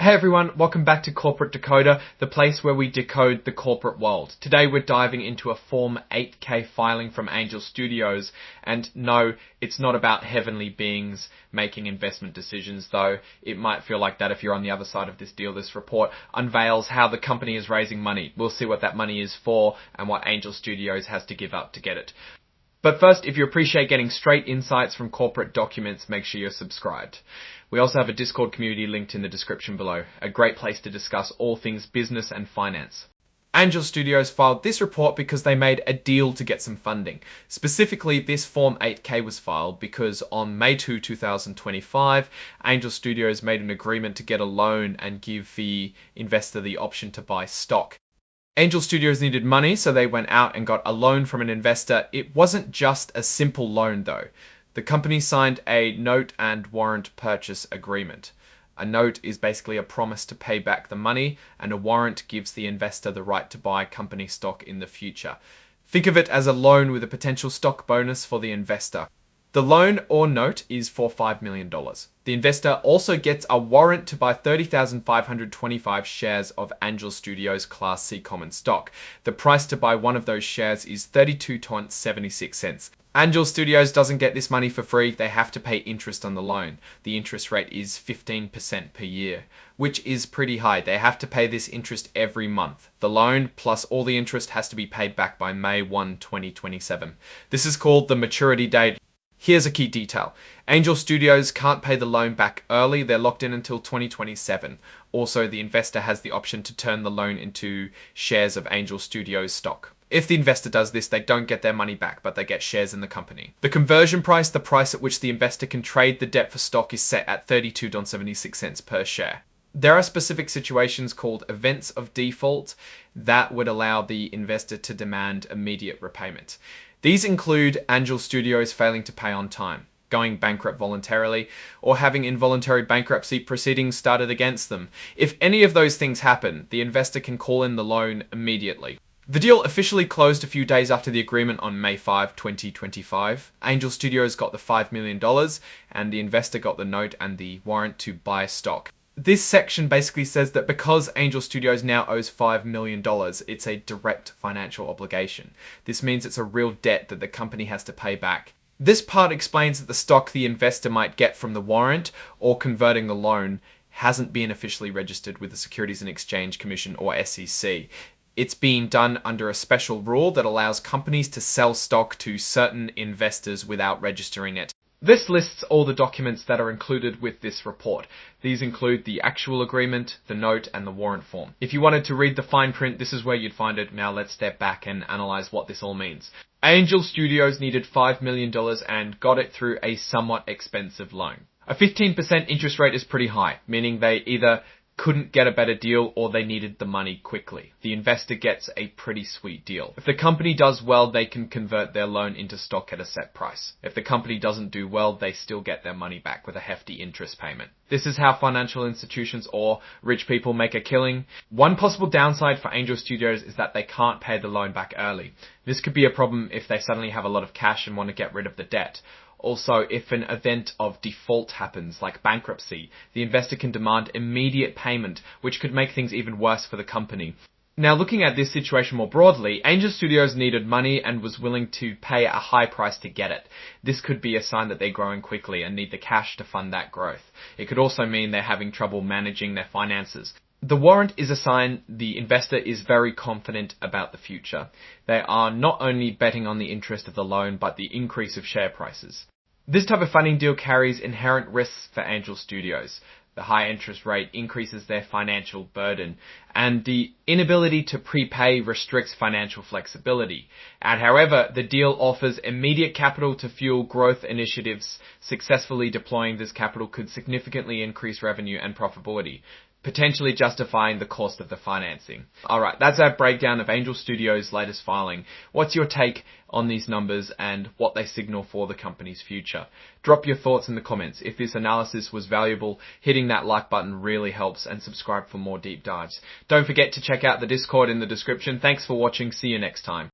Hey everyone, welcome back to Corporate Decoder, the place where we decode the corporate world. Today we're diving into a Form 8K filing from Angel Studios, and no, it's not about heavenly beings making investment decisions, though it might feel like that if you're on the other side of this deal. This report unveils how the company is raising money. We'll see what that money is for and what Angel Studios has to give up to get it. But first, if you appreciate getting straight insights from corporate documents, make sure you're subscribed. We also have a Discord community linked in the description below, a great place to discuss all things business and finance. Angel Studios filed this report because they made a deal to get some funding. Specifically, this Form 8K was filed because on May 2, 2025, Angel Studios made an agreement to get a loan and give the investor the option to buy stock. Angel Studios needed money, so they went out and got a loan from an investor. It wasn't just a simple loan, though. The company signed a note and warrant purchase agreement. A note is basically a promise to pay back the money, and a warrant gives the investor the right to buy company stock in the future. Think of it as a loan with a potential stock bonus for the investor. The loan or note is for $5 million. The investor also gets a warrant to buy 30,525 shares of Angel Studios Class C common stock. The price to buy one of those shares is $32.76. Angel Studios doesn't get this money for free. They have to pay interest on the loan. The interest rate is 15% per year, which is pretty high. They have to pay this interest every month. The loan plus all the interest has to be paid back by May 1, 2027. This is called the maturity date. Here's a key detail. Angel Studios can't pay the loan back early. They're locked in until 2027. Also, the investor has the option to turn the loan into shares of Angel Studios stock. If the investor does this, they don't get their money back, but they get shares in the company. The conversion price, the price at which the investor can trade the debt for stock, is set at $32.76 per share. There are specific situations called events of default that would allow the investor to demand immediate repayment. These include Angel Studios failing to pay on time, going bankrupt voluntarily, or having involuntary bankruptcy proceedings started against them. If any of those things happen, the investor can call in the loan immediately. The deal officially closed a few days after the agreement on May 5, 2025. Angel Studios got the $5 million, and the investor got the note and the warrant to buy stock. This section basically says that because Angel Studios now owes $5 million, it's a direct financial obligation. This means it's a real debt that the company has to pay back. This part explains that the stock the investor might get from the warrant or converting the loan hasn't been officially registered with the Securities and Exchange Commission or SEC. It's being done under a special rule that allows companies to sell stock to certain investors without registering it. This lists all the documents that are included with this report. These include the actual agreement, the note, and the warrant form. If you wanted to read the fine print, this is where you'd find it. Now let's step back and analyze what this all means. Angel Studios needed $5 million and got it through a somewhat expensive loan. A 15% interest rate is pretty high, meaning they either couldn't get a better deal or they needed the money quickly. The investor gets a pretty sweet deal. If the company does well, they can convert their loan into stock at a set price. If the company doesn't do well, they still get their money back with a hefty interest payment. This is how financial institutions or rich people make a killing. One possible downside for Angel Studios is that they can't pay the loan back early. This could be a problem if they suddenly have a lot of cash and want to get rid of the debt. Also, if an event of default happens, like bankruptcy, the investor can demand immediate payment, which could make things even worse for the company. Now, looking at this situation more broadly, Angel Studios needed money and was willing to pay a high price to get it. This could be a sign that they're growing quickly and need the cash to fund that growth. It could also mean they're having trouble managing their finances. The warrant is a sign the investor is very confident about the future. They are not only betting on the interest of the loan, but the increase of share prices. This type of funding deal carries inherent risks for Angel Studios. The high interest rate increases their financial burden, and the inability to prepay restricts financial flexibility. And however, the deal offers immediate capital to fuel growth initiatives. Successfully deploying this capital could significantly increase revenue and profitability, potentially justifying the cost of the financing. Alright, that's our breakdown of Angel Studios' latest filing. What's your take on these numbers and what they signal for the company's future? Drop your thoughts in the comments. If this analysis was valuable, hitting that like button really helps, and subscribe for more deep dives. Don't forget to check out the Discord in the description. Thanks for watching. See you next time.